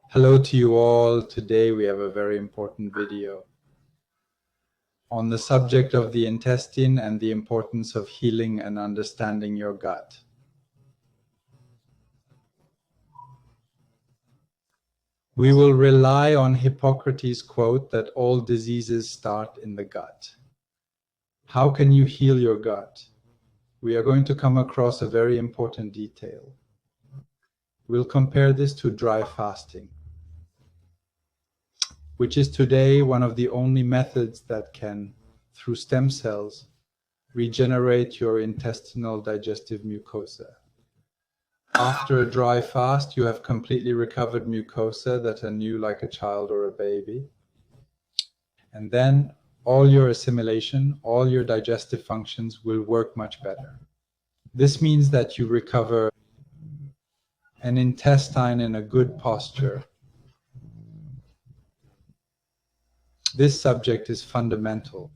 Hello to you all. Today we have a very important video on the subject of the intestine and the importance of healing and understanding your gut. We will rely on Hippocrates' quote that all diseases start in the gut. How can you heal your gut? We are going to come across a very important detail. We'll compare this to dry fasting, which is today one of the only methods that can, through stem cells, regenerate your intestinal digestive mucosa. After a dry fast, you have completely recovered mucosa that are new like a child or a baby. And then all your assimilation, all your digestive functions will work much better. This means that you recover an intestine in a good posture. This subject is fundamental.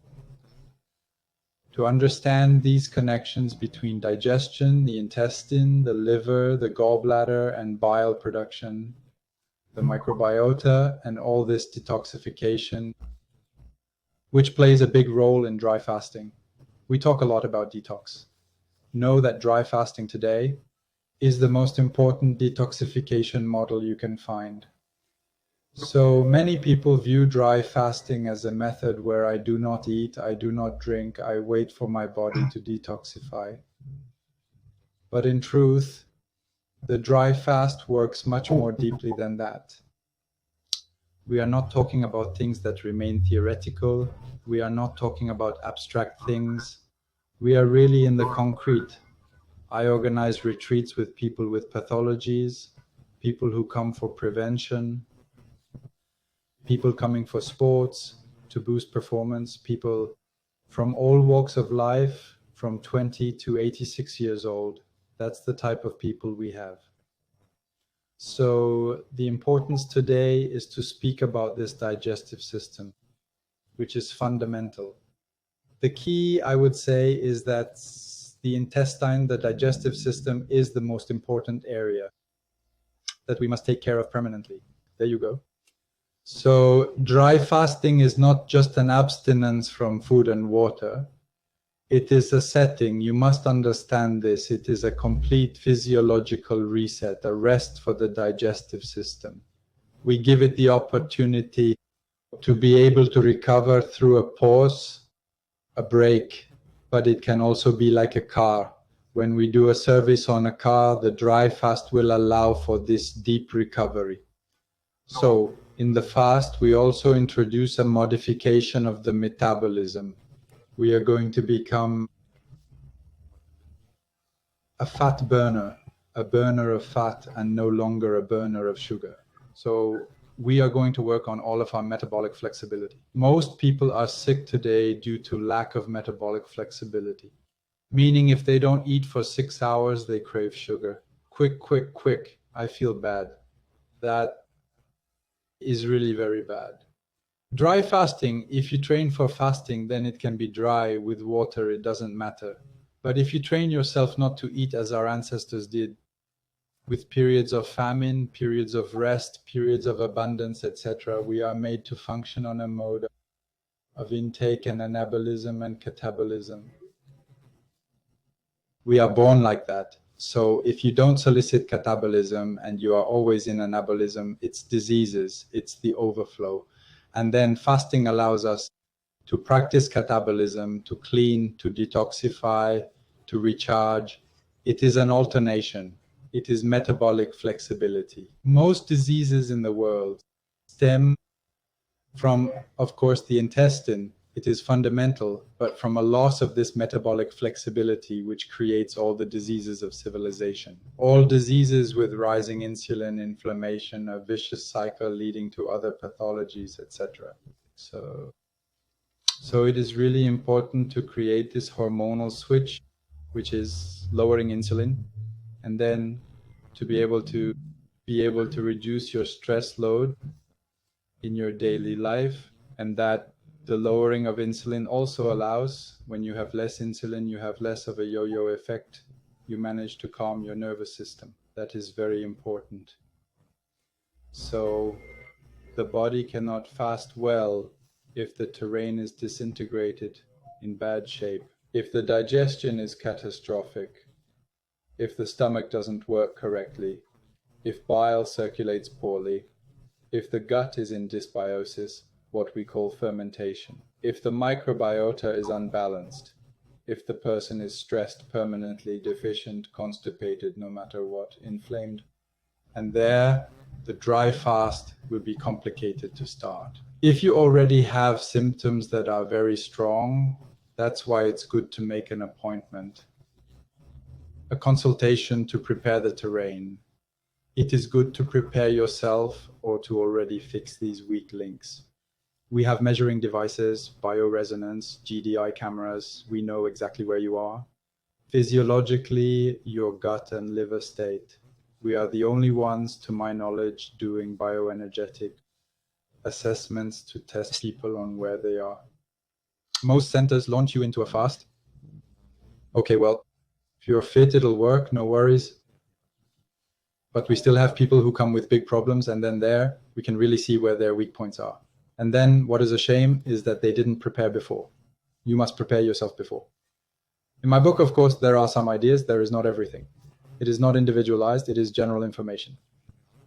To understand these connections between digestion, the intestine, the liver, the gallbladder, and bile production, the microbiota, and all this detoxification, which plays a big role in dry fasting. We talk a lot about detox. Know that dry fasting today is the most important detoxification model you can find. So many people view dry fasting as a method where I do not eat, I do not drink, I wait for my body to detoxify. But in truth, the dry fast works much more deeply than that. We are not talking about things that remain theoretical. We are not talking about abstract things. We are really in the concrete. I organize retreats with people with pathologies, people who come for prevention, people coming for sports to boost performance, people from all walks of life, from 20 to 86 years old. That's the type of people we have. So the importance today is to speak about this digestive system, which is fundamental. The key, I would say, is that the intestine, the digestive system, is the most important area that we must take care of permanently. There you go. So dry fasting is not just an abstinence from food and water. It is a setting. You must understand this. It is a complete physiological reset, a rest for the digestive system. We give it the opportunity to be able to recover through a pause, a break, but it can also be like a car. When we do a service on a car, the dry fast will allow for this deep recovery. So in the fast, we also introduce a modification of the metabolism. We are going to become a fat burner, a burner of fat and no longer a burner of sugar. So we are going to work on all of our metabolic flexibility. Most people are sick today due to lack of metabolic flexibility, meaning if they don't eat for 6 hours, they crave sugar. Quick, quick, quick, I feel bad. That is really very bad. Dry fasting, if you train for fasting, then it can be dry with water, it doesn't matter. But if you train yourself not to eat as our ancestors did, with periods of famine, periods of rest, periods of abundance, etc., we are made to function on a mode of intake and anabolism and catabolism. We are born like that. So if you don't solicit catabolism and you are always in anabolism, it's diseases, it's the overflow. And then fasting allows us to practice catabolism, to clean, to detoxify, to recharge. It is an alternation. It is metabolic flexibility. Most diseases in the world stem from, of course, the intestine. It is fundamental, but from a loss of this metabolic flexibility, which creates all the diseases of civilization. All diseases with rising insulin, inflammation, a vicious cycle leading to other pathologies, etc. So it is really important to create this hormonal switch, which is lowering insulin, and then to be able to reduce your stress load in your daily life, and that the lowering of insulin also allows, when you have less insulin, you have less of a yo-yo effect. You manage to calm your nervous system. That is very important. So the body cannot fast well if the terrain is disintegrated, in bad shape, if the digestion is catastrophic, if the stomach doesn't work correctly, if bile circulates poorly, if the gut is in dysbiosis, what we call fermentation, if the microbiota is unbalanced, if the person is stressed, permanently deficient, constipated, no matter what, inflamed. And there, the dry fast will be complicated to start. If you already have symptoms that are very strong, that's why it's good to make an appointment, a consultation to prepare the terrain. It is good to prepare yourself or to already fix these weak links. We have measuring devices, bioresonance, GDI cameras. We know exactly where you are. Physiologically, your gut and liver state. We are the only ones, to my knowledge, doing bioenergetic assessments to test people on where they are. Most centers launch you into a fast. Okay, well, if you're fit, it'll work, no worries. But we still have people who come with big problems, and then there we can really see where their weak points are. And then what is a shame is that they didn't prepare before. You must prepare yourself before. In my book, of course, there are some ideas. There is not everything. It is not individualized. It is general information.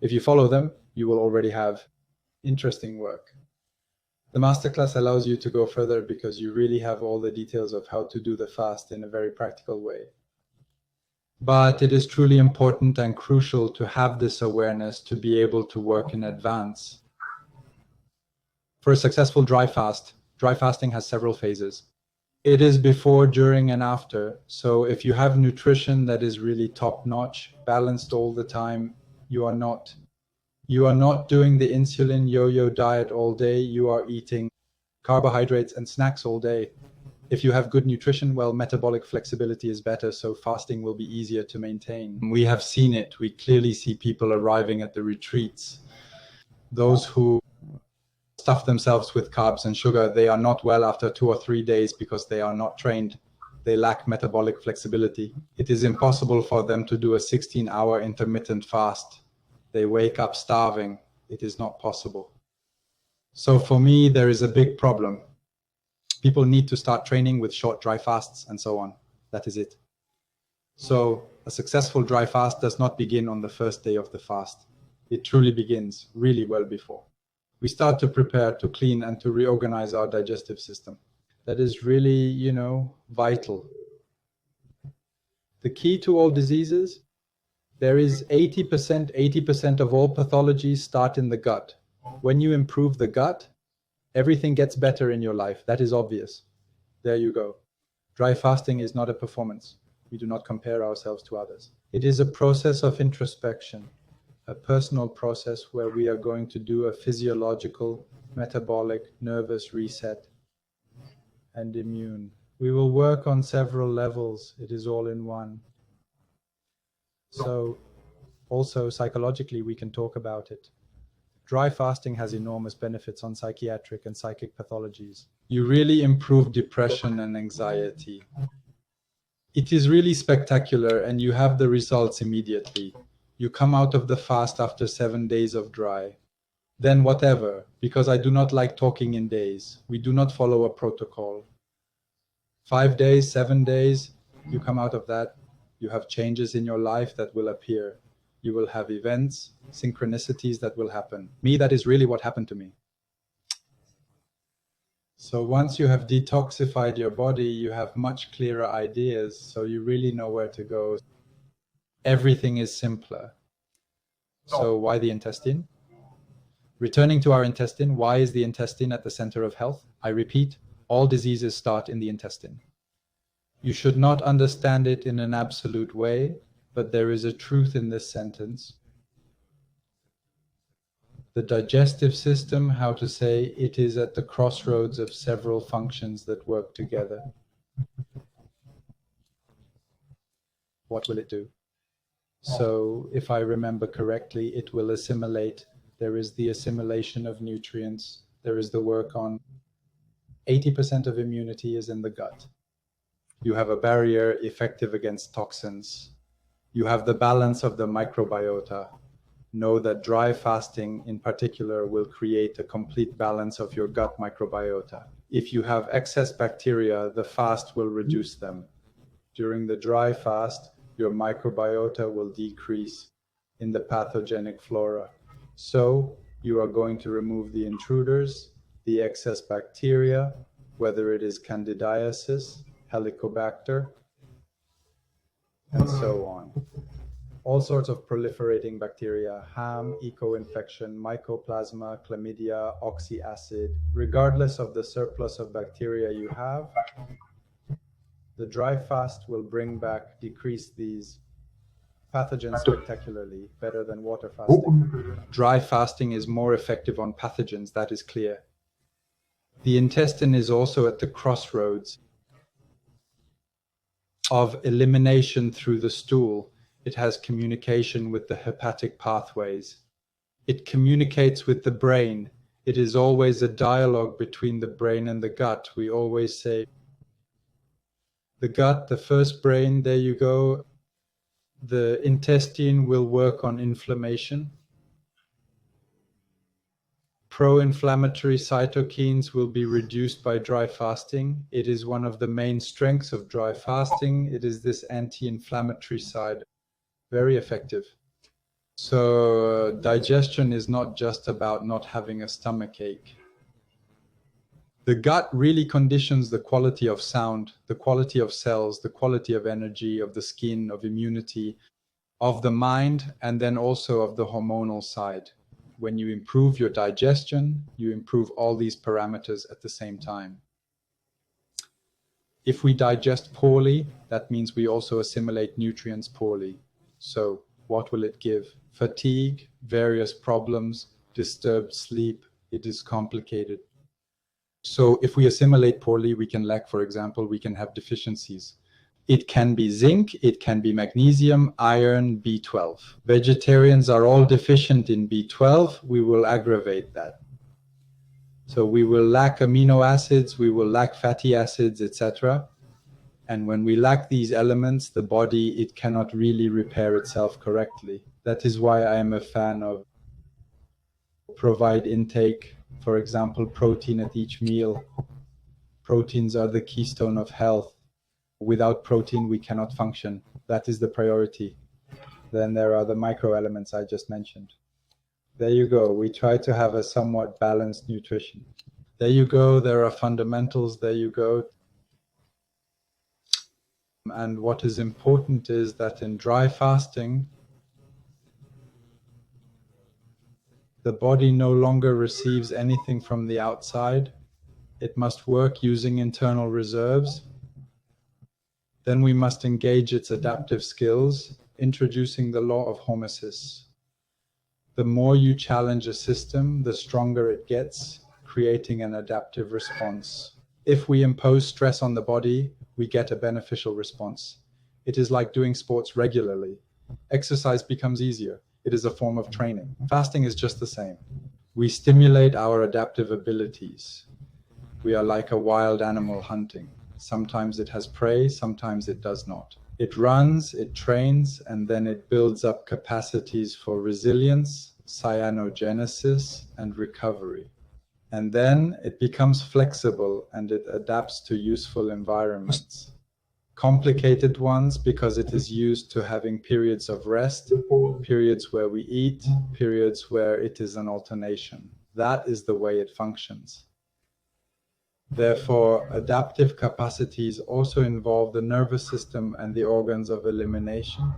If you follow them, you will already have interesting work. The masterclass allows you to go further because you really have all the details of how to do the fast in a very practical way. But it is truly important and crucial to have this awareness to be able to work in advance. For a successful dry fasting has several phases. It is before, during, and after. So if you have nutrition that is really top-notch, balanced all the time, you are not doing the insulin yo-yo diet all day. You are eating carbohydrates and snacks all day. If you have good nutrition, well, metabolic flexibility is better, so fasting will be easier to maintain. We have seen it. We clearly see people arriving at the retreats. Those who stuff themselves with carbs and sugar, they are not well after 2 or 3 days because they are not trained. They lack metabolic flexibility. It is impossible for them to do a 16-hour intermittent fast. They wake up starving. It is not possible. So for me, there is a big problem. People need to start training with short dry fasts and so on. That is it. So a successful dry fast does not begin on the first day of the fast. It truly begins really well before. We start to prepare to clean and to reorganize our digestive system. That is really, vital. The key to all diseases, there is 80% of all pathologies start in the gut. When you improve the gut, everything gets better in your life. That is obvious. There you go. Dry fasting is not a performance. We do not compare ourselves to others. It is a process of introspection, a personal process where we are going to do a physiological, metabolic, nervous reset and immune. We will work on several levels. It is all in one. So also psychologically, we can talk about it. Dry fasting has enormous benefits on psychiatric and psychic pathologies. You really improve depression and anxiety. It is really spectacular, and you have the results immediately. You come out of the fast after 7 days of dry. Then whatever, because I do not like talking in days. We do not follow a protocol. 5 days, 7 days, you come out of that. You have changes in your life that will appear. You will have events, synchronicities that will happen. Me, that is really what happened to me. So once you have detoxified your body, you have much clearer ideas, so you really know where to go. Everything is simpler. So why the intestine? Returning to our intestine, why is the intestine at the center of health? I repeat, all diseases start in the intestine. You should not understand it in an absolute way, but there is a truth in this sentence. The digestive system, how to say, it is at the crossroads of several functions that work together. What will it do? So, if I remember correctly, it will assimilate. There is the assimilation of nutrients. There is the work on 80% of immunity is in the gut. You have a barrier effective against toxins. You have the balance of the microbiota. know that dry fasting in particular will create a complete balance of your gut microbiota. If you have excess bacteria, the fast will reduce them. During the dry fast, your microbiota will decrease in the pathogenic flora. So you are going to remove the intruders, the excess bacteria, whether it is candidiasis, helicobacter, and so on. All sorts of proliferating bacteria, ham, eco-infection, mycoplasma, chlamydia, oxyacid. Regardless of the surplus of bacteria you have, the dry fast will decrease these pathogens spectacularly, better than water fasting. Dry fasting is more effective on pathogens, that is clear. The intestine is also at the crossroads of elimination through the stool. It has communication with the hepatic pathways. It communicates with the brain. It is always a dialogue between the brain and the gut. We always say, the gut, the first brain, there you go. The intestine will work on inflammation. Pro-inflammatory cytokines will be reduced by dry fasting. It is one of the main strengths of dry fasting. It is this anti-inflammatory side. Very effective. So digestion is not just about not having a stomach ache. The gut really conditions the quality of sound, the quality of cells, the quality of energy, of the skin, of immunity, of the mind, and then also of the hormonal side. When you improve your digestion, you improve all these parameters at the same time. If we digest poorly, that means we also assimilate nutrients poorly. So what will it give? Fatigue, various problems, disturbed sleep. It is complicated. So if we assimilate poorly, we can lack, for example, we can have deficiencies. It can be zinc, it can be magnesium, iron, B12. Vegetarians are all deficient in B12. We will aggravate that. So we will lack amino acids, we will lack fatty acids, etc. And when we lack these elements, the body, it cannot really repair itself correctly. That is why I am a fan of provide intake, for example, protein at each meal. Proteins are the keystone of health. Without protein, we cannot function. That is the priority. Then there are the microelements I just mentioned. There you go. We try to have a somewhat balanced nutrition. There you go. There are fundamentals. There you go. And what is important is that in dry fasting, the body no longer receives anything from the outside. It must work using internal reserves. Then we must engage its adaptive skills, introducing the law of homeostasis. The more you challenge a system, the stronger it gets, creating an adaptive response. If we impose stress on the body, we get a beneficial response. It is like doing sports regularly. Exercise becomes easier. It is a form of training. Fasting is just the same. We stimulate our adaptive abilities. We are like a wild animal hunting. Sometimes it has prey, sometimes it does not. It runs, it trains, and then it builds up capacities for resilience, cyanogenesis, and recovery. And then it becomes flexible and it adapts to useful environments. Complicated ones because it is used to having periods of rest, periods where we eat, periods where it is an alternation. That is the way it functions. Therefore, adaptive capacities also involve the nervous system and the organs of elimination.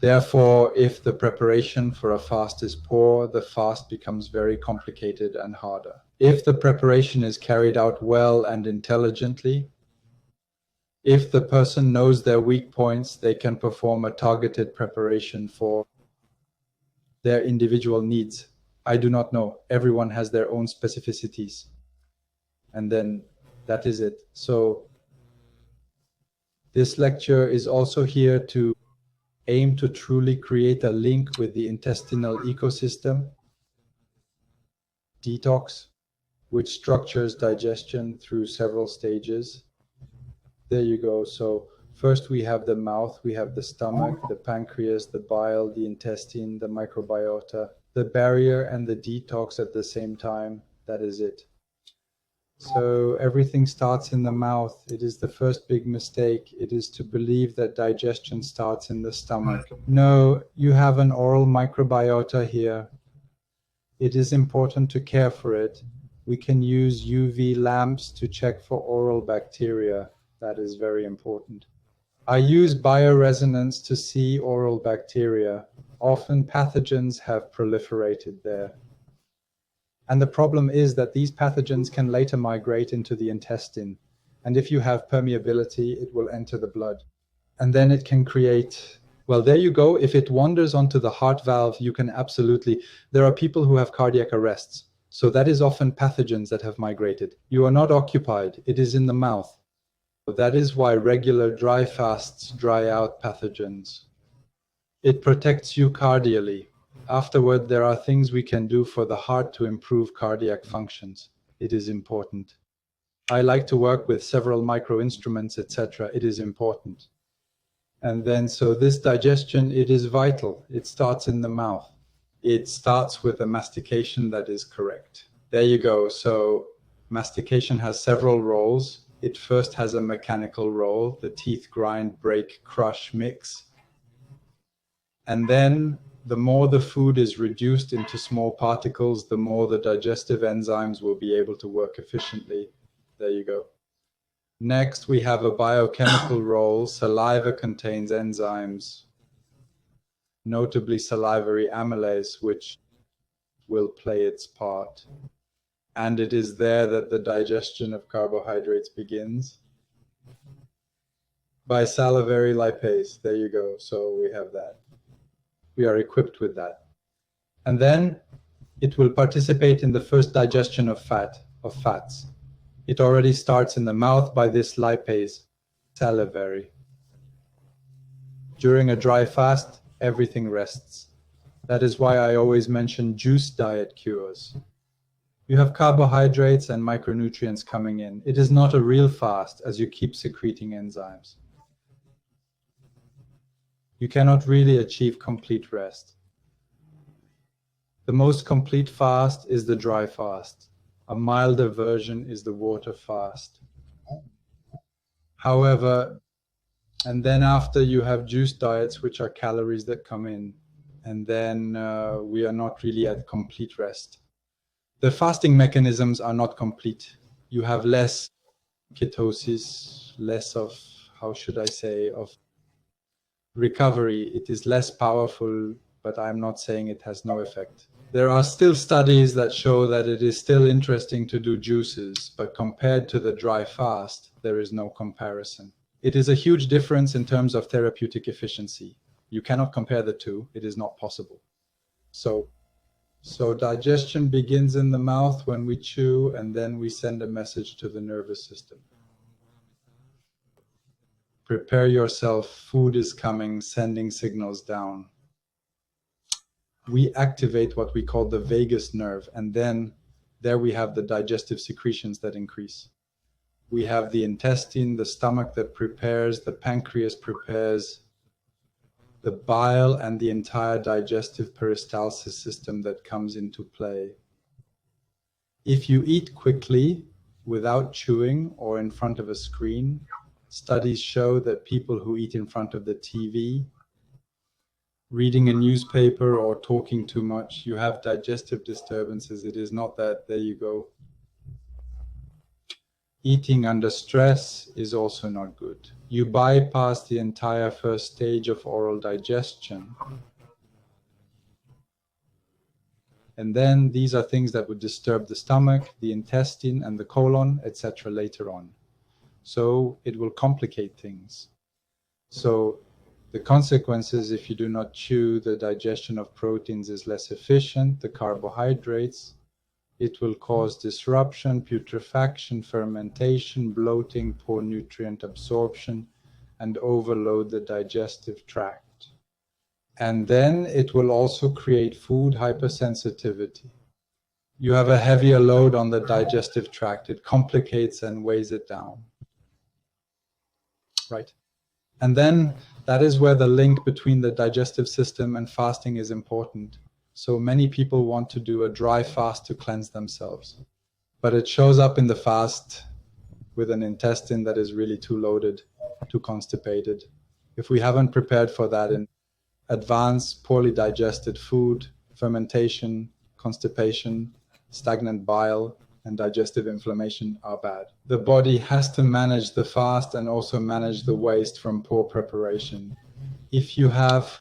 Therefore, if the preparation for a fast is poor, the fast becomes very complicated and harder. If the preparation is carried out well and intelligently, if the person knows their weak points, they can perform a targeted preparation for their individual needs. I do not know. Everyone has their own specificities. And then that is it. So this lecture is also here to aim to truly create a link with the intestinal ecosystem, detox, which structures digestion through several stages. There you go. So First, we have the mouth, we have the stomach, the pancreas, the bile, the intestine, the microbiota, the barrier and the detox at the same time. That is it. So everything starts in the mouth. It is the first big mistake. It is to believe that digestion starts in the stomach. No, you have an oral microbiota here. It is important to care for it. We can use UV lamps to check for oral bacteria. That is very important. I use bioresonance to see oral bacteria. Often pathogens have proliferated there. And the problem is that these pathogens can later migrate into the intestine. And if you have permeability, it will enter the blood. And then it can create, well, there you go. If it wanders onto the heart valve, you can absolutely, there are people who have cardiac arrests. So that is often pathogens that have migrated. You are not occupied. It is in the mouth. That is why regular dry fasts dry out pathogens. It protects you cardially. Afterward, there are things we can do for the heart to improve cardiac functions. It is important. I like to work with several micro instruments, etc. It is important. And then, so this digestion, it is vital. It starts in the mouth. It starts with a mastication that is correct. There you go. So mastication has several roles. It first has a mechanical role. The teeth grind, break, crush, mix. And then the more the food is reduced into small particles, the more the digestive enzymes will be able to work efficiently. There you go. Next, we have a biochemical role. Saliva contains enzymes, notably salivary amylase, which will play its part. And it is there that the digestion of carbohydrates begins. By salivary lipase, there you go. So we have that. We are equipped with that. And then it will participate in the first digestion of fats. It already starts in the mouth by this lipase, salivary. During a dry fast, everything rests. That is why I always mention juice diet cures. You have carbohydrates and micronutrients coming in. It is not a real fast as you keep secreting enzymes. You cannot really achieve complete rest. The most complete fast is the dry fast. A milder version is the water fast. However, and then after you have juice diets, which are calories that come in, and then we are not really at complete rest. The fasting mechanisms are not complete. You have less ketosis, less of, how should I say, of recovery. It is less powerful, but I'm not saying it has no effect. There are still studies that show that it is still interesting to do juices, but compared to the dry fast, there is no comparison. It is a huge difference in terms of therapeutic efficiency. You cannot compare the two. It is not possible. So digestion begins in the mouth when we chew, and then we send a message to the nervous system. Prepare yourself, food is coming, sending signals down. We activate what we call the vagus nerve, and then there we have the digestive secretions that increase. We have the intestine, the stomach that prepares, the pancreas prepares, the bile and the entire digestive peristalsis system that comes into play. If you eat quickly, without chewing or in front of a screen, studies show that people who eat in front of the TV, reading a newspaper or talking too much, you have digestive disturbances. It is not that. There you go. Eating under stress is also not good. You bypass the entire first stage of oral digestion. And then these are things that would disturb the stomach, the intestine, and the colon, etc. later on. So it will complicate things. So the consequences, if you do not chew, the digestion of proteins is less efficient, the carbohydrates. It will cause disruption, putrefaction, fermentation, bloating, poor nutrient absorption, and overload the digestive tract. And then it will also create food hypersensitivity. You have a heavier load on the digestive tract. It complicates and weighs it down. Right. And then that is where the link between the digestive system and fasting is important. So many people want to do a dry fast to cleanse themselves, but it shows up in the fast with an intestine that is really too loaded, too constipated. If we haven't prepared for that in advance, poorly digested food, fermentation, constipation, stagnant bile, and digestive inflammation are bad. The body has to manage the fast and also manage the waste from poor preparation. If you have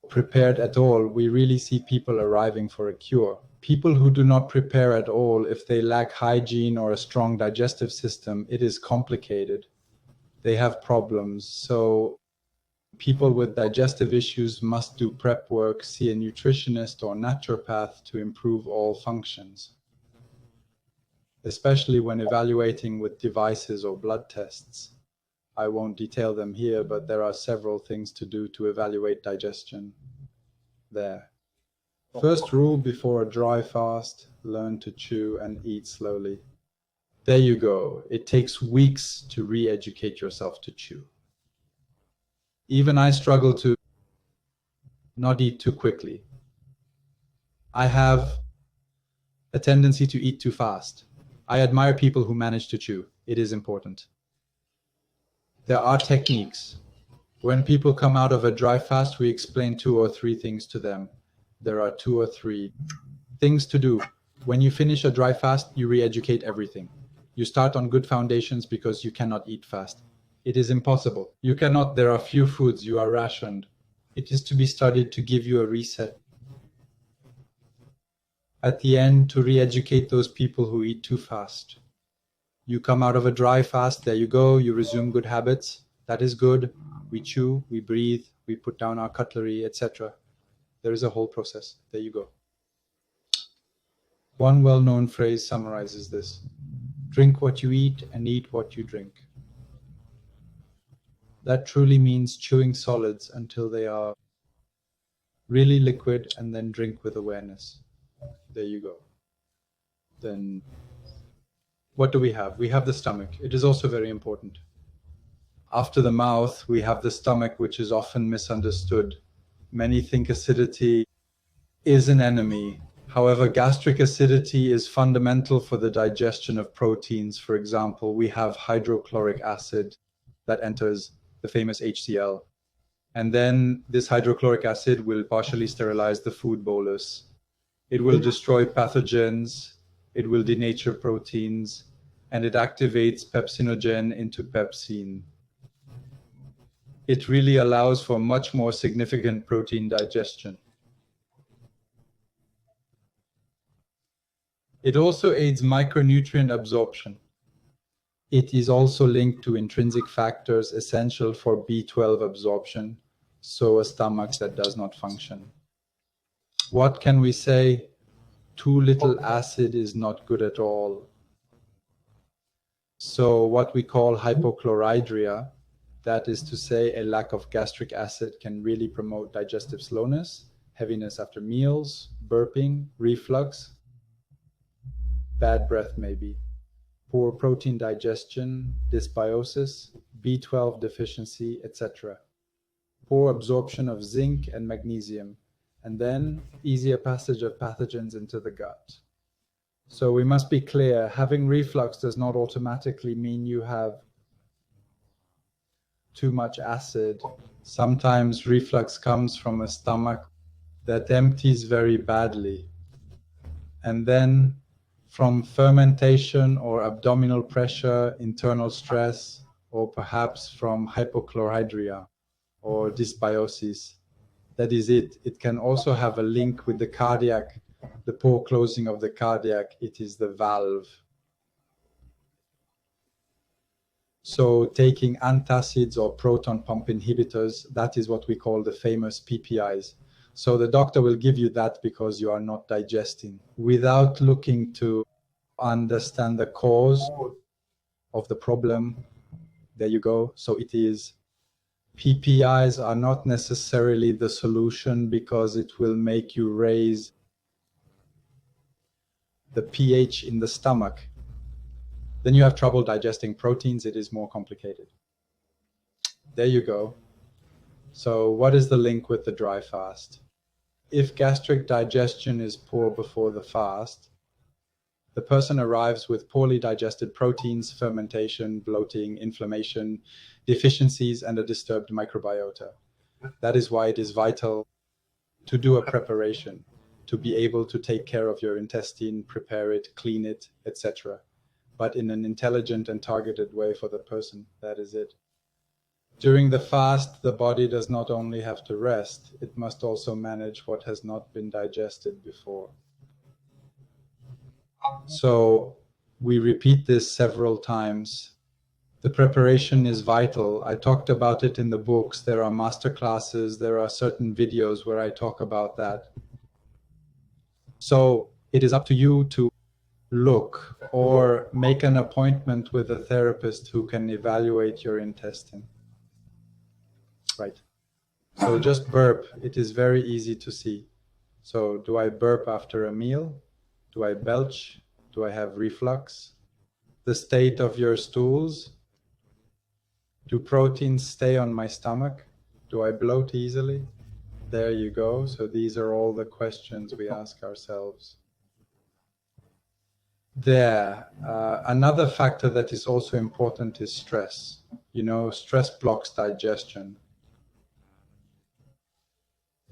prepared at all, we really see people arriving for a cure. People who do not prepare at all, if they lack hygiene or a strong digestive system, it is complicated. They have problems. So people with digestive issues must do prep work, see a nutritionist or naturopath to improve all functions, especially when evaluating with devices or blood tests. I won't detail them here, but there are several things to do to evaluate digestion there. First rule before a dry fast, learn to chew and eat slowly. There you go. It takes weeks to re-educate yourself to chew. Even I struggle to not eat too quickly. I have a tendency to eat too fast. I admire people who manage to chew. It is important. There are techniques. When people come out of a dry fast, we explain 2 or 3 things to them. There are 2 or 3 things to do. When you finish a dry fast, you re-educate everything. You start on good foundations because you cannot eat fast. It is impossible. You cannot. There are few foods. You are rationed. It is to be studied to give you a reset. At the end, to re-educate those people who eat too fast. You come out of a dry fast, there you go, you resume good habits. That is good. We chew, we breathe, we put down our cutlery, etc. There is a whole process. There you go. One well-known phrase summarizes this. Drink what you eat and eat what you drink. That truly means chewing solids until they are really liquid and then drink with awareness. There you go. Then what do we have? We have the stomach. It is also very important. After the mouth, we have the stomach, which is often misunderstood. Many think acidity is an enemy. However, gastric acidity is fundamental for the digestion of proteins. For example, we have hydrochloric acid that enters the famous HCl. And then this hydrochloric acid will partially sterilize the food bolus. It will destroy pathogens. It will denature proteins, and it activates pepsinogen into pepsine. It really allows for much more significant protein digestion. It also aids micronutrient absorption. It is also linked to intrinsic factors essential for B12 absorption, so a stomach that does not function. What can we say? Too little acid is not good at all. So what we call hypochlorhydria, that is to say a lack of gastric acid, can really promote digestive slowness, heaviness after meals, burping, reflux, bad breath maybe, poor protein digestion, dysbiosis, B12 deficiency, etc. Poor absorption of zinc and magnesium, and then easier passage of pathogens into the gut. So we must be clear, having reflux does not automatically mean you have too much acid. Sometimes reflux comes from a stomach that empties very badly. And then from fermentation or abdominal pressure, internal stress, or perhaps from hypochlorhydria or dysbiosis. That is it. It can also have a link with the cardiac, the poor closing of the cardiac. It is the valve. So taking antacids or proton pump inhibitors, that is what we call the famous PPIs. So the doctor will give you that because you are not digesting, without looking to understand the cause of the problem. There you go. So it is PPIs are not necessarily the solution because it will make you raise the pH in the stomach. Then you have trouble digesting proteins, it is more complicated. There you go. So what is the link with the dry fast? If gastric digestion is poor before the fast, the person arrives with poorly digested proteins, fermentation, bloating, inflammation, deficiencies, and a disturbed microbiota. That is why it is vital to do a preparation, to be able to take care of your intestine, prepare it, clean it, etc. But in an intelligent and targeted way for the person. That is it. During the fast, the body does not only have to rest, it must also manage what has not been digested before. So we repeat this several times. The preparation is vital. I talked about it in the books. There are master classes, there are certain videos where I talk about that. So it is up to you to look or make an appointment with a therapist who can evaluate your intestine. Right. So just burp. It is very easy to see. So do I burp after a meal? Do I belch? Do I have reflux? The state of your stools? Do proteins stay on my stomach? Do I bloat easily? There you go. So these are all the questions we ask ourselves. Another factor that is also important is stress. You know, stress blocks digestion.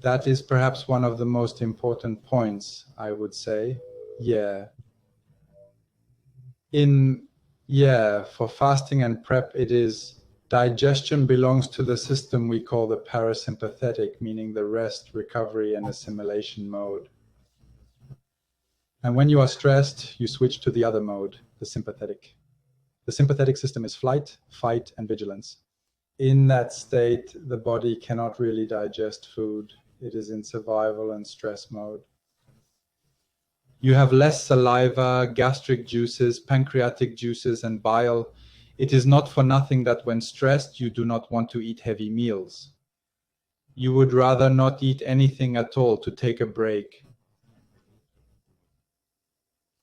That is perhaps one of the most important points, I would say. For fasting and prep, it is digestion belongs to the system we call the parasympathetic, meaning the rest, recovery, and assimilation mode. And when you are stressed, you switch to the other mode, the sympathetic. The sympathetic system is flight, fight, and vigilance. In that state, the body cannot really digest food. It is in survival and stress mode. You have less saliva, gastric juices, pancreatic juices, and bile. It is not for nothing that when stressed, you do not want to eat heavy meals. You would rather not eat anything at all to take a break.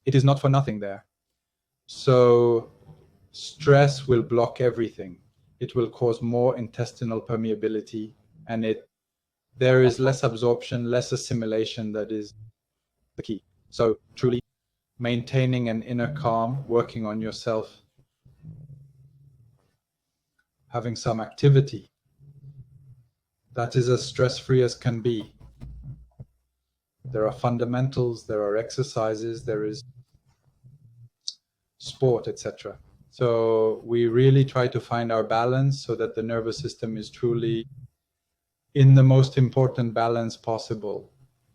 It is not for nothing there. So stress will block everything. It will cause more intestinal permeability, and there is less absorption, less assimilation. That is the key. So truly maintaining an inner calm, working on yourself, having some activity that is as stress-free as can be. There are fundamentals, there are exercises, there is sport, etc. So we really try to find our balance so that the nervous system is truly in the most important balance possible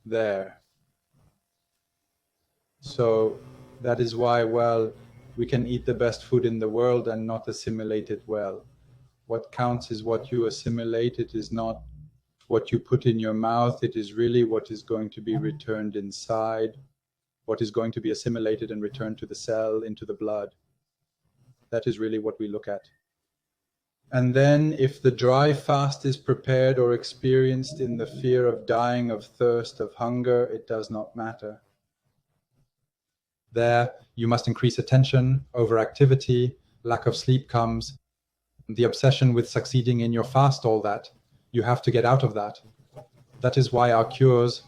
there. So that is why, we can eat the best food in the world and not assimilate it well. What counts is what you assimilate. It is not what you put in your mouth. It is really what is going to be returned inside, what is going to be assimilated and returned to the cell, into the blood. That is really what we look at. And then if the dry fast is prepared or experienced in the fear of dying of thirst, of hunger, it does not matter. There, you must increase attention, overactivity, lack of sleep comes, the obsession with succeeding in your fast, all that. You have to get out of that. That is why our cures,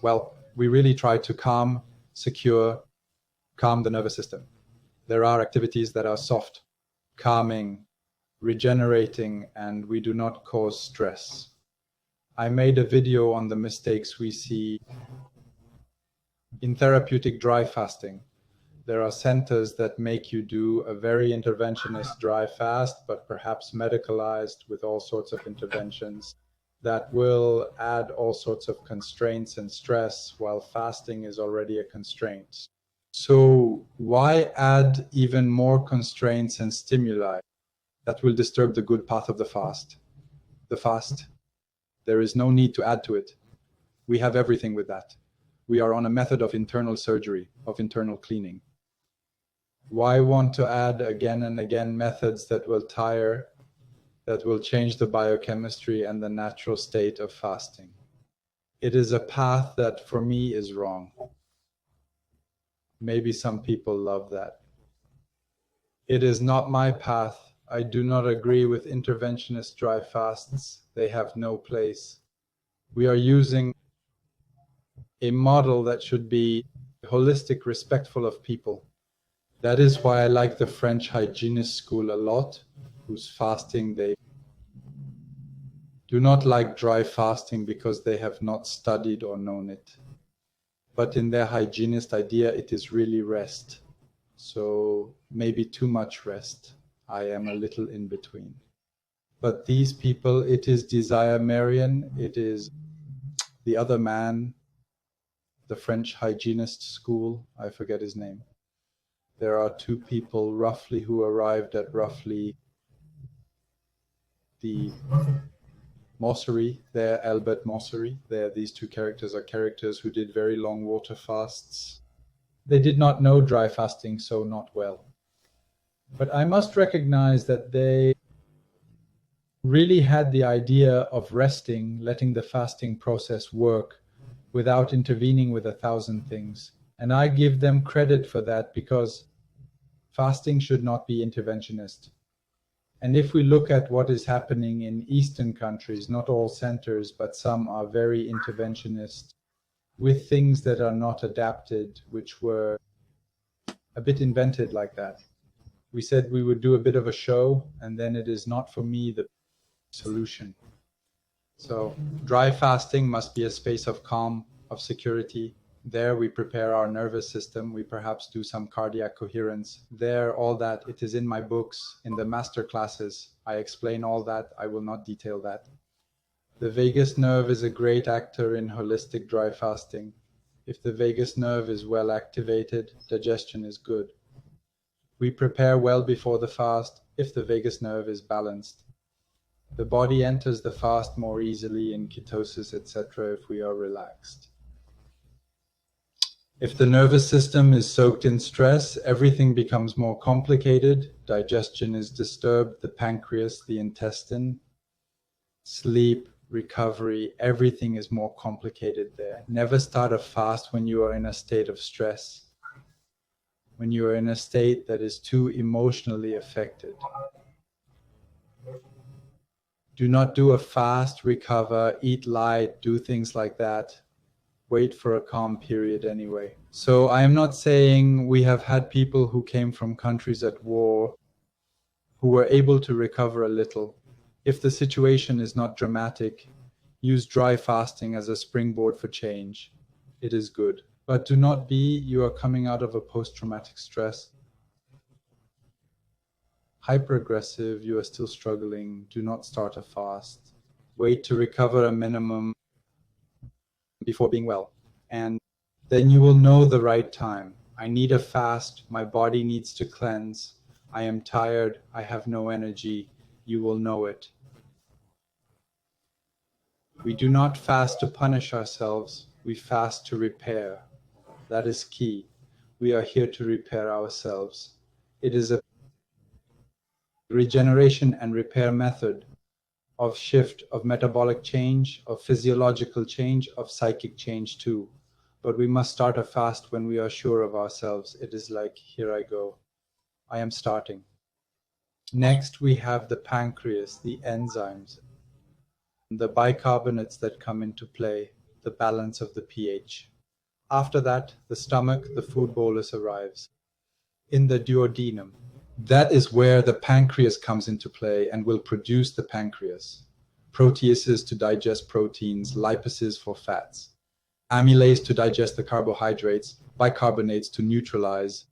we really try to calm the nervous system. There are activities that are soft, calming, regenerating, and we do not cause stress. I made a video on the mistakes we see in therapeutic dry fasting. There are centers that make you do a very interventionist dry fast, but perhaps medicalized with all sorts of interventions that will add all sorts of constraints and stress, while fasting is already a constraint. So why add even more constraints and stimuli that will disturb the good path of the fast? The fast, there is no need to add to it. We have everything with that. We are on a method of internal surgery, of internal cleaning. Why want to add again and again methods that will tire, that will change the biochemistry and the natural state of fasting? It is a path that for me is wrong. Maybe some people love that. It is not my path. I do not agree with interventionist dry fasts. They have no place. We are using a model that should be holistic, respectful of people. That is why I like the French hygienist school a lot, whose fasting they do not like dry fasting because they have not studied or known it. But in their hygienist idea, it is really rest. So maybe too much rest. I am a little in between. But these people, it is Desire Marian, it is the other man, the French hygienist school, I forget his name. There are two people roughly who arrived at roughly the Mossery, there, Albert Mossery. There, these two characters are characters who did very long water fasts. They did not know dry fasting, so not well. But I must recognize that they really had the idea of resting, letting the fasting process work without intervening with 1,000 things. And I give them credit for that because fasting should not be interventionist. And if we look at what is happening in Eastern countries, not all centers, but some are very interventionist with things that are not adapted, which were a bit invented like that. We said we would do a bit of a show, and then it is not for me the solution. So dry fasting must be a space of calm, of security. There we prepare our nervous system. We perhaps do some cardiac coherence. There, all that, it is in my books, in the master classes. I explain all that. I will not detail that. The vagus nerve is a great actor in holistic dry fasting. If the vagus nerve is well activated, digestion is good. We prepare well before the fast if the vagus nerve is balanced. The body enters the fast more easily in ketosis, etc., if we are relaxed. If the nervous system is soaked in stress, everything becomes more complicated. Digestion is disturbed, the pancreas, the intestine, sleep, recovery, everything is more complicated there. Never start a fast when you are in a state of stress, when you are in a state that is too emotionally affected. Do not do a fast, recover, eat light, do things like that. Wait for a calm period anyway. So I am not saying we have had people who came from countries at war who were able to recover a little. If the situation is not dramatic, use dry fasting as a springboard for change. It is good. But do not be, you are coming out of a post-traumatic stress. Hyper-aggressive, you are still struggling, do not start a fast. Wait to recover a minimum before being well. And then you will know the right time. I need a fast, my body needs to cleanse. I am tired, I have no energy. You will know it. We do not fast to punish ourselves, we fast to repair. That is key. We are here to repair ourselves. It is a regeneration and repair method of shift, of metabolic change, of physiological change, of psychic change too. But we must start a fast when we are sure of ourselves. It is like, here I go. I am starting. Next, we have the pancreas, the enzymes, the bicarbonates that come into play, the balance of the pH. After that, the stomach, the food bolus arrives. In the duodenum, that is where the pancreas comes into play and will produce the pancreas. Proteases to digest proteins, lipases for fats, amylase to digest the carbohydrates, bicarbonates to neutralize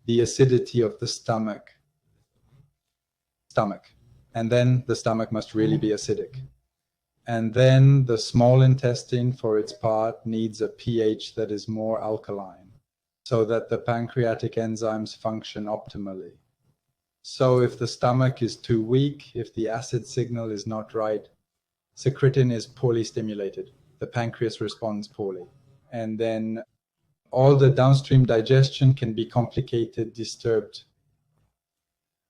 the acidity of the stomach. And then the stomach must really be acidic. And then the small intestine, for its part, needs a pH that is more alkaline, so that the pancreatic enzymes function optimally. So if the stomach is too weak, if the acid signal is not right, secretin is poorly stimulated. The pancreas responds poorly. And then all the downstream digestion can be complicated, disturbed.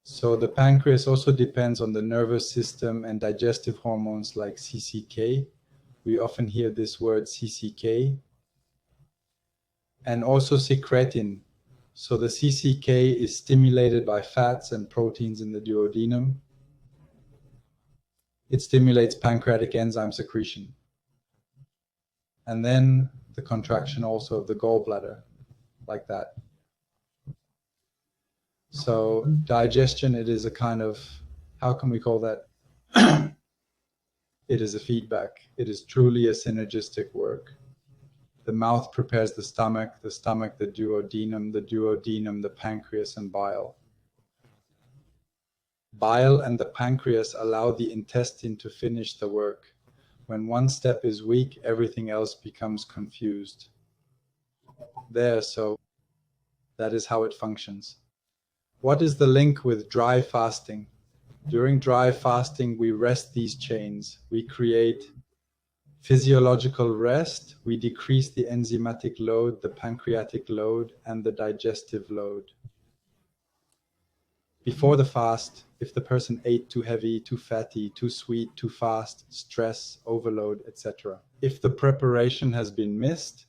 So the pancreas also depends on the nervous system and digestive hormones like CCK. We often hear this word CCK. And also secretin. So the CCK is stimulated by fats and proteins in the duodenum. It stimulates pancreatic enzyme secretion. And then the contraction also of the gallbladder, like that. So digestion, it is a kind of, how can we call that? It is a feedback. It is truly a synergistic work. The mouth prepares the stomach the duodenum, the pancreas, and bile. Bile and the pancreas allow the intestine to finish the work. When one step is weak, everything else becomes confused. So that is how it functions. What is the link with dry fasting? During dry fasting, we rest these chains. We create physiological rest. We decrease the enzymatic load, the pancreatic load, and the digestive load. Before the fast, if the person ate too heavy, too fatty, too sweet, too fast, stress, overload, etc. If the preparation has been missed,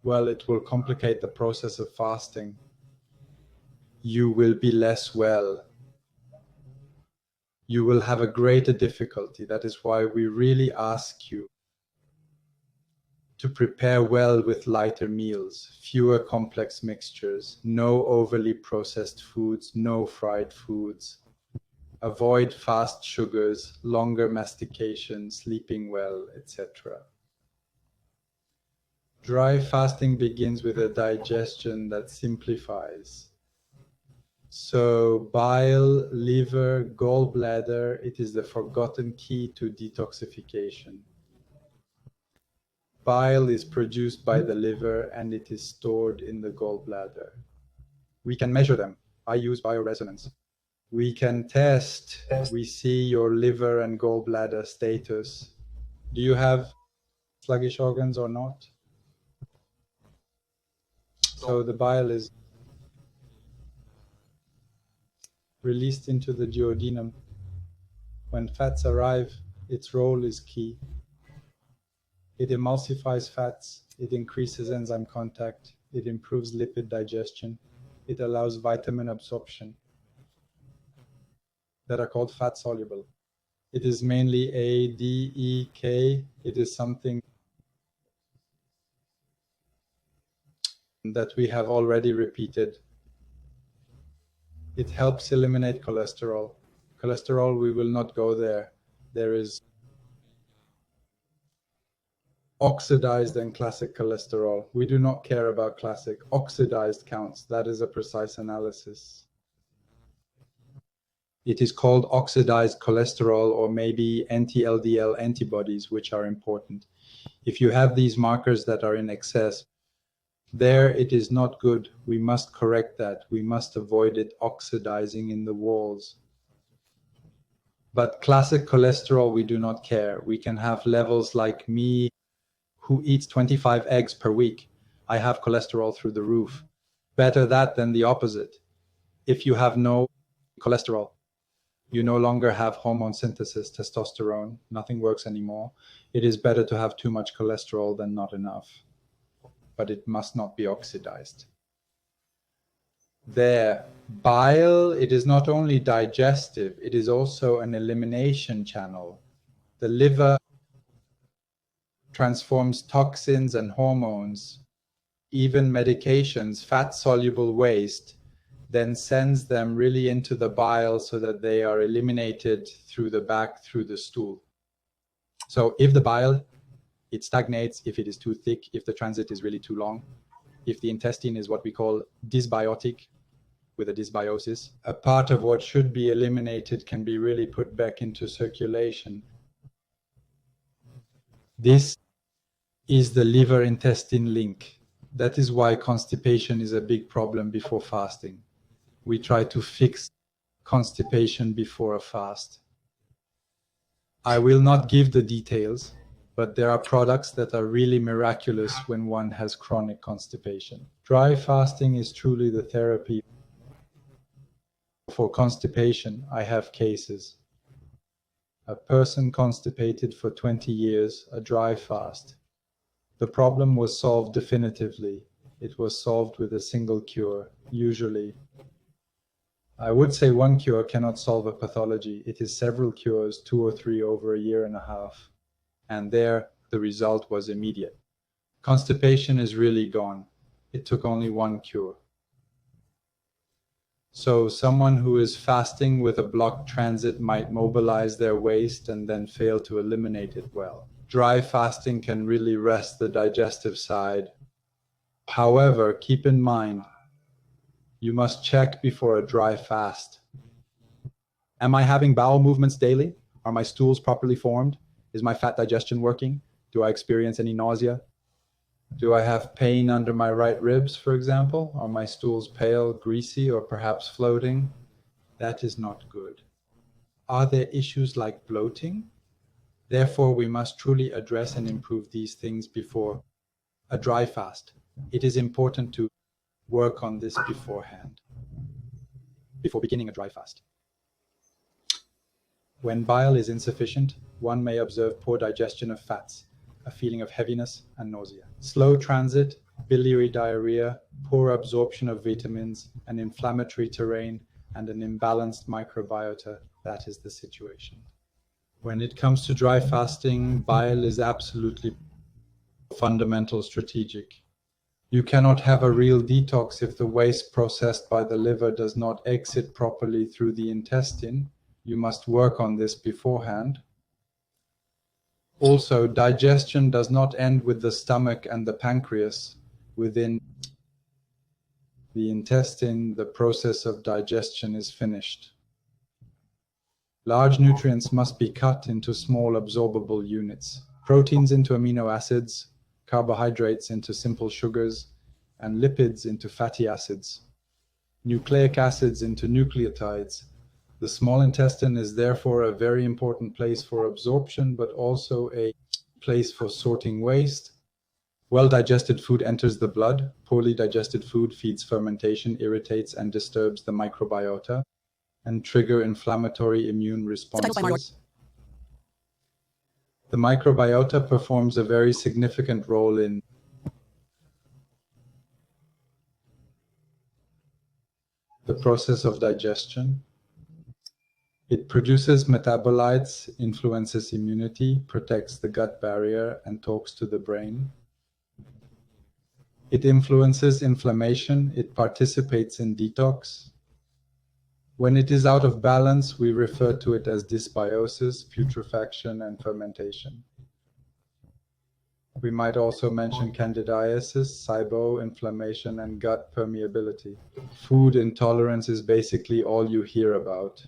well, it will complicate the process of fasting. You will be less well. You will have a greater difficulty. That is why we really ask you to prepare well with lighter meals, fewer complex mixtures, no overly processed foods, no fried foods. Avoid fast sugars, longer mastication, sleeping well, etc. Dry fasting begins with a digestion that simplifies. So bile, liver, gallbladder, it is the forgotten key to detoxification. Bile is produced by the liver and it is stored in the gallbladder. We can measure them. I use bioresonance. We can test. We see your liver and gallbladder status. Do you have sluggish organs or not? So the bile is released into the duodenum. When fats arrive, its role is key. It emulsifies fats, it increases enzyme contact, it improves lipid digestion, it allows vitamin absorption that are called fat soluble. It is mainly A, D, E, K. It is something that we have already repeated. It helps eliminate cholesterol. Cholesterol, we will not go there. There is oxidized and classic cholesterol. We do not care about classic. Oxidized counts. That is a precise analysis. It is called oxidized cholesterol or maybe anti-LDL antibodies, which are important. If you have these markers that are in excess, there it is not good. We must correct that. We must avoid it oxidizing in the walls. But classic cholesterol, we do not care. We can have levels like me, who eats 25 eggs per week. I have cholesterol through the roof. Better that than the opposite. If you have no cholesterol, you no longer have hormone synthesis, testosterone. Nothing works anymore. It is better to have too much cholesterol than not enough. But it must not be oxidized. There, bile, it is not only digestive, it is also an elimination channel. The liver transforms toxins and hormones, even medications, fat-soluble waste, then sends them really into the bile so that they are eliminated through the back, through the stool. So if the bile, it stagnates, if it is too thick, if the transit is really too long, if the intestine is what we call dysbiotic, with a dysbiosis, a part of what should be eliminated can be really put back into circulation. This is the liver-intestine link. That is why constipation is a big problem before fasting. We try to fix constipation before a fast. I will not give the details, but there are products that are really miraculous when one has chronic constipation. Dry fasting is truly the therapy. For constipation, I have cases. A person constipated for 20 years, a dry fast. The problem was solved definitively. it was solved with a single cure, usually. I would say one cure cannot solve a pathology. It is several cures, 2 or 3 over a year and a half. And there, the result was immediate. Constipation is really gone. It took only one cure. So someone who is fasting with a blocked transit might mobilize their waste and then fail to eliminate it well. Dry fasting can really rest the digestive side. However, keep in mind, you must check before a dry fast. Am I having bowel movements daily? Are my stools properly formed? Is my fat digestion working? Do I experience any nausea? Do I have pain under my right ribs, for example? Are my stools pale, greasy, or perhaps floating? That is not good. Are there issues like bloating? Therefore, we must truly address and improve these things before a dry fast. It is important to work on this beforehand, before beginning a dry fast. When bile is insufficient, one may observe poor digestion of fats, a feeling of heaviness and nausea, slow transit, biliary diarrhea, poor absorption of vitamins, an inflammatory terrain, and an imbalanced microbiota. That is the situation. When it comes to dry fasting, bile is absolutely fundamental strategic. You cannot have a real detox if the waste processed by the liver does not exit properly through the intestine. You must work on this beforehand. Also, digestion does not end with the stomach and the pancreas. Within the intestine, the process of digestion is finished. Large nutrients must be cut into small absorbable units. Proteins into amino acids, carbohydrates into simple sugars, and lipids into fatty acids. Nucleic acids into nucleotides. The small intestine is therefore a very important place for absorption, but also a place for sorting waste. Well-digested food enters the blood. Poorly digested food feeds fermentation, irritates, and disturbs the microbiota, and trigger inflammatory immune responses. The microbiota performs a very significant role in the process of digestion. It produces metabolites, influences immunity, protects the gut barrier, and talks to the brain. It influences inflammation. It participates in detox. When it is out of balance, we refer to it as dysbiosis, putrefaction, and fermentation. We might also mention candidiasis, SIBO, inflammation, and gut permeability. Food intolerance is basically all you hear about.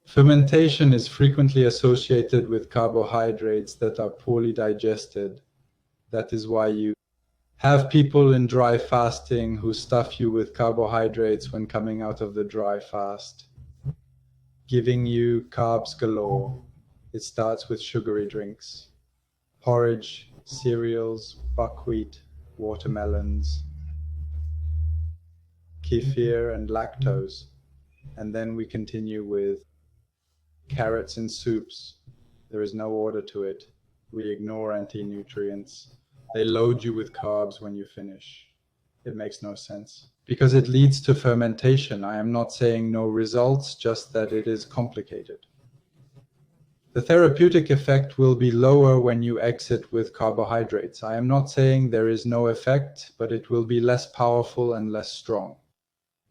Fermentation is frequently associated with carbohydrates that are poorly digested. That is why you have people in dry fasting who stuff you with carbohydrates when coming out of the dry fast, giving you carbs galore. It starts with sugary drinks, porridge, cereals, buckwheat, watermelons, kefir, and lactose. And then we continue with carrots in soups. There is no order to it. We ignore anti-nutrients. They load you with carbs when you finish. It makes no sense. Because it leads to fermentation. I am not saying no results, just that it is complicated. The therapeutic effect will be lower when you exit with carbohydrates. I am not saying there is no effect, but it will be less powerful and less strong.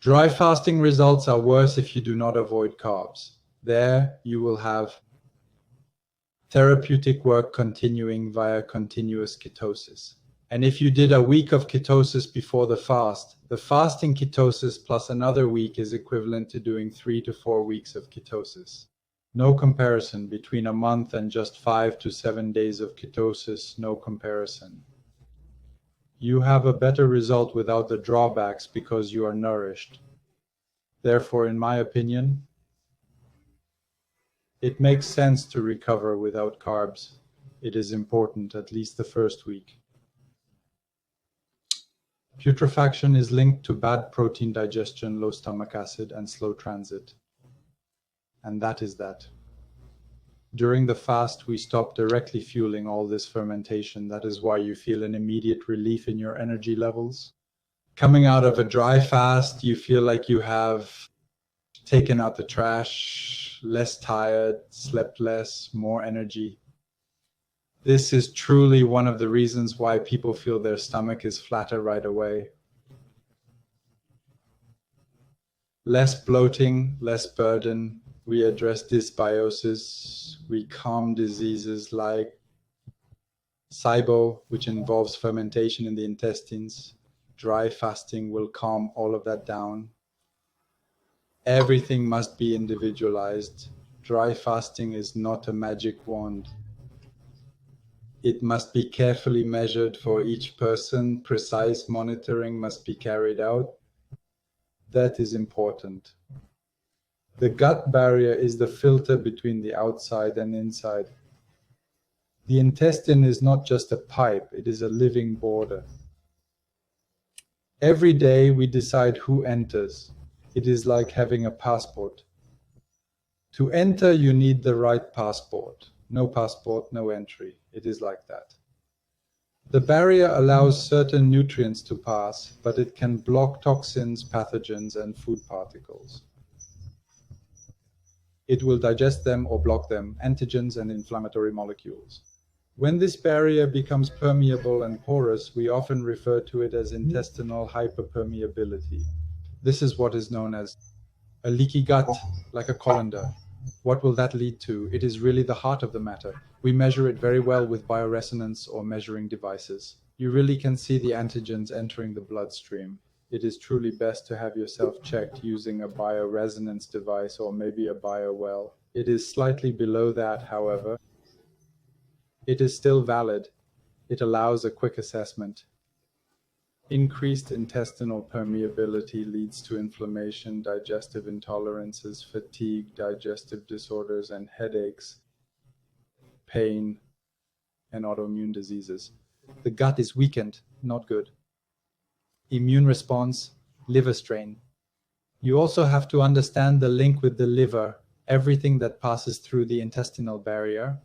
Dry fasting results are worse if you do not avoid carbs. There you will have therapeutic work continuing via continuous ketosis. And if you did a week of ketosis before the fasting ketosis plus another week is equivalent to doing 3 to 4 weeks of ketosis. No comparison between a month and just 5 to 7 days of ketosis, no comparison. You have a better result without the drawbacks because you are nourished. Therefore, in my opinion, it makes sense to recover without carbs. It is important, at least the first week. Putrefaction is linked to bad protein digestion, low stomach acid, and slow transit. And that is that. During the fast, we stop directly fueling all this fermentation. That is why you feel an immediate relief in your energy levels. Coming out of a dry fast, you feel like you have taken out the trash, less tired, slept less, more energy. This is truly one of the reasons why people feel their stomach is flatter right away. Less bloating, less burden. We address dysbiosis. We calm diseases like SIBO, which involves fermentation in the intestines. Dry fasting will calm all of that down. Everything must be individualized. Dry fasting is not a magic wand. It must be carefully measured for each person. Precise monitoring must be carried out. That is important. The gut barrier is the filter between the outside and inside. The intestine is not just a pipe, it is a living border. Every day we decide who enters. It is like having a passport. To enter, you need the right passport. No passport, no entry. It is like that. The barrier allows certain nutrients to pass, but it can block toxins, pathogens, and food particles. It will digest them or block them, antigens and inflammatory molecules. When this barrier becomes permeable and porous, we often refer to it as intestinal hyperpermeability. This is what is known as a leaky gut, like a colander. What will that lead to? It is really the heart of the matter. We measure it very well with bioresonance or measuring devices. You really can see the antigens entering the bloodstream. It is truly best to have yourself checked using a bioresonance device or maybe a biowell. It is slightly below that, however. It is still valid. It allows a quick assessment. Increased intestinal permeability leads to inflammation, digestive intolerances, fatigue, digestive disorders, and headaches, pain, and autoimmune diseases. The gut is weakened, not good. Immune response, liver strain. You also have to understand the link with the liver. Everything that passes through the intestinal barrier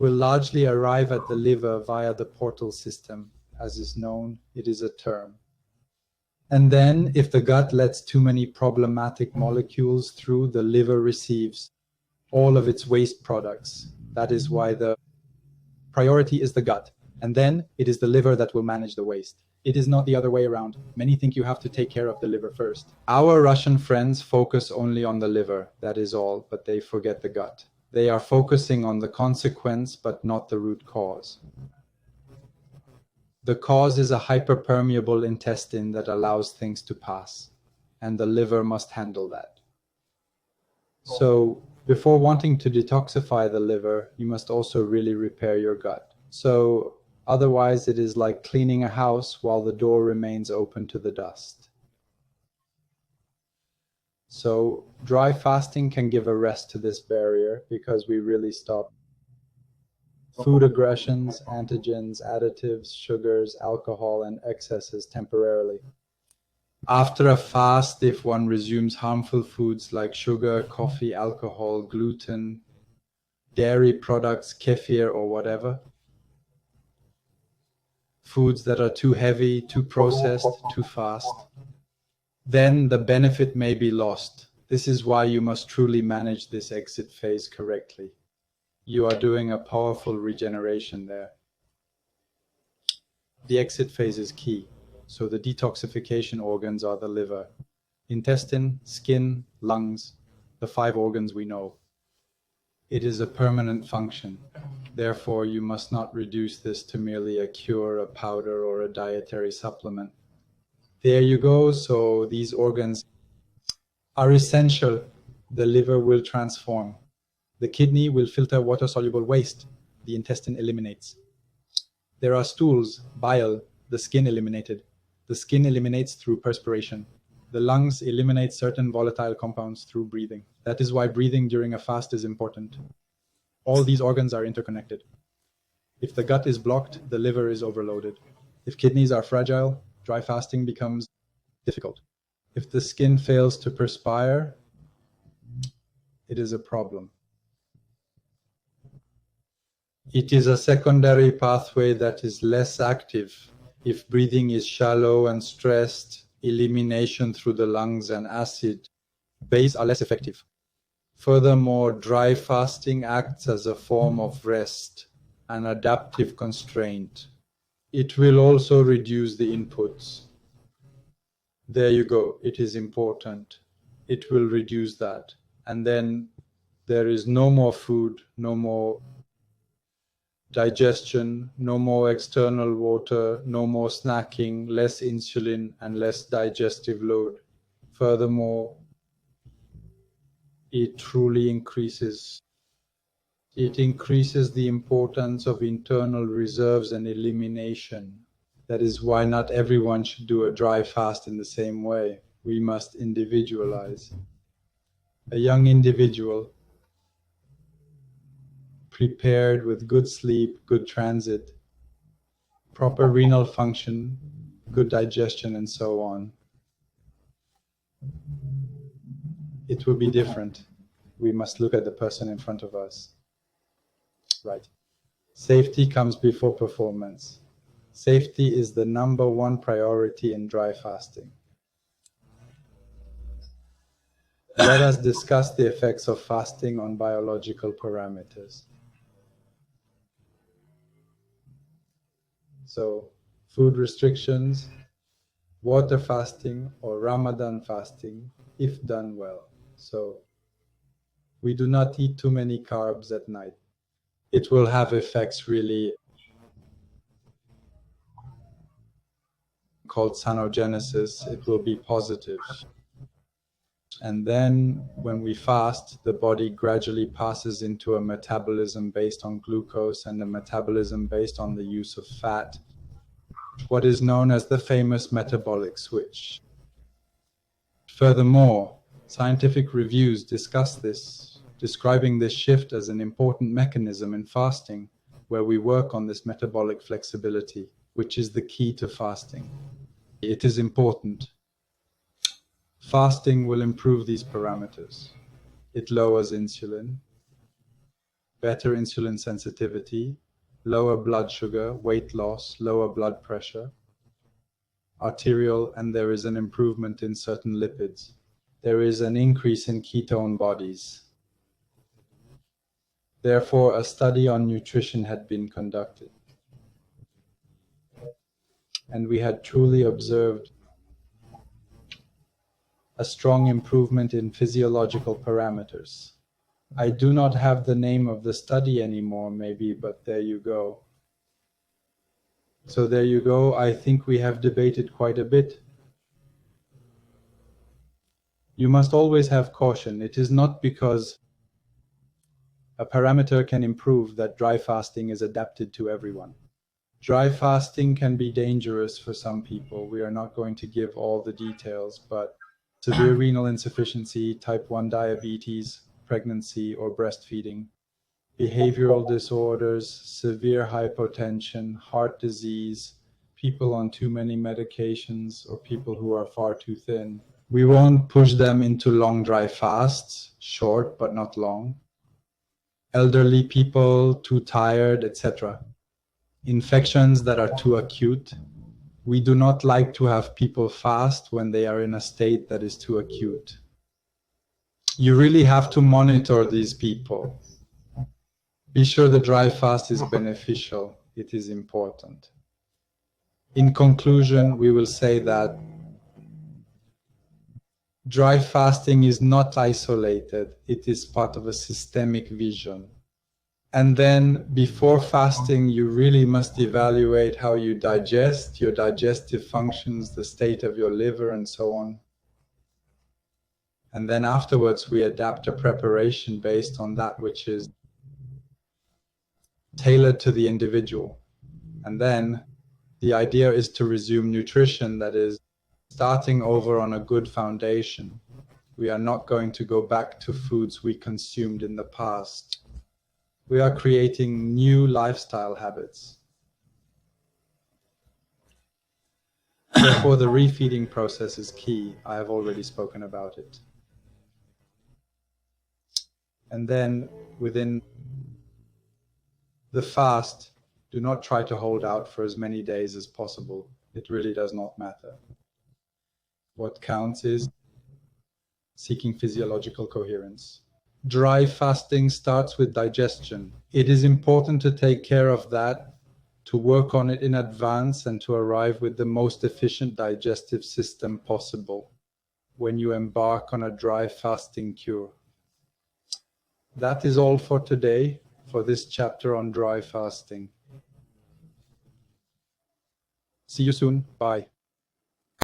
will largely arrive at the liver via the portal system. As is known, it is a term. And then, if the gut lets too many problematic molecules through, the liver receives all of its waste products. That is why the priority is the gut. And then it is the liver that will manage the waste. It is not the other way around. Many think you have to take care of the liver first. Our Russian friends focus only on the liver, that is all, but they forget the gut. They are focusing on the consequence, but not the root cause. The cause is a hyperpermeable intestine that allows things to pass, and the liver must handle that. So, before wanting to detoxify the liver, you must also really repair your gut. So, otherwise it is like cleaning a house while the door remains open to the dust. So, dry fasting can give a rest to this barrier because we really stop food aggressions, antigens, additives, sugars, alcohol, and excesses temporarily. After a fast, if one resumes harmful foods like sugar, coffee, alcohol, gluten, dairy products, kefir, or whatever, foods that are too heavy, too processed, too fast, then the benefit may be lost. This is why you must truly manage this exit phase correctly. You are doing a powerful regeneration there. The exit phase is key. So the detoxification organs are the liver, intestine, skin, lungs, the 5 organs we know. It is a permanent function. Therefore, you must not reduce this to merely a cure, a powder, or a dietary supplement. There you go. So these organs are essential. The liver will transform. The kidney will filter water-soluble waste. The intestine eliminates. There are stools, bile, the skin eliminated. The skin eliminates through perspiration. The lungs eliminate certain volatile compounds through breathing. That is why breathing during a fast is important. All these organs are interconnected. If the gut is blocked, the liver is overloaded. If kidneys are fragile, dry fasting becomes difficult. If the skin fails to perspire, it is a problem. It is a secondary pathway that is less active. If breathing is shallow and stressed, elimination through the lungs and acid base are less effective. Furthermore, dry fasting acts as a form of rest, an adaptive constraint. It will also reduce the inputs. There you go. It is important. It will reduce that. And then there is no more food, no more digestion, no more external water, no more snacking, less insulin, and less digestive load. Furthermore, it truly increases the importance of internal reserves and elimination. That is why not everyone should do a dry fast in the same way. We must individualize. A young individual prepared with good sleep, good transit, proper renal function, good digestion, and so on, it will be different. We must look at the person in front of us. Right. Safety comes before performance. Safety is the number one priority in dry fasting. Let us discuss the effects of fasting on biological parameters. So, food restrictions, water fasting, or Ramadan fasting, if done well. So, we do not eat too many carbs at night. It will have effects really called sanogenesis. It will be positive. And then when we fast, the body gradually passes into a metabolism based on glucose and a metabolism based on the use of fat, what is known as the famous metabolic switch. Furthermore, scientific reviews discuss this, describing this shift as an important mechanism in fasting, where we work on this metabolic flexibility, which is the key to fasting. It is important. Fasting will improve these parameters. It lowers insulin, better insulin sensitivity, lower blood sugar, weight loss, lower blood pressure, arterial, and there is an improvement in certain lipids. There is an increase in ketone bodies. Therefore, a study on nutrition had been conducted, and we had truly observed a strong improvement in physiological parameters. I do not have the name of the study anymore, maybe, but there you go. So there you go. I think we have debated quite a bit. You must always have caution. It is not because a parameter can improve that dry fasting is adapted to everyone. Dry fasting can be dangerous for some people. We are not going to give all the details, but severe renal insufficiency, type 1 diabetes, pregnancy or breastfeeding, behavioral disorders, severe hypotension, heart disease, people on too many medications, or people who are far too thin. We won't push them into long dry fasts, short but not long. Elderly people, too tired, etc. Infections that are too acute. We do not like to have people fast when they are in a state that is too acute. You really have to monitor these people. Be sure the dry fast is beneficial. It is important. In conclusion, we will say that dry fasting is not isolated. It is part of a systemic vision. And then before fasting, you really must evaluate how you digest, your digestive functions, the state of your liver, and so on. And then afterwards, we adapt a preparation based on that which is tailored to the individual. And then the idea is to resume nutrition that is starting over on a good foundation. We are not going to go back to foods we consumed in the past. We are creating new lifestyle habits. Therefore, the refeeding process is key. I have already spoken about it. And then within The fast, do not try to hold out for as many days as possible. It really does not matter. What counts is seeking physiological coherence. Dry fasting starts with digestion. It is important to take care of that, to work on it in advance, and to arrive with the most efficient digestive system possible when you embark on a dry fasting cure. That is all for today, for this chapter on dry fasting. See you soon. Bye.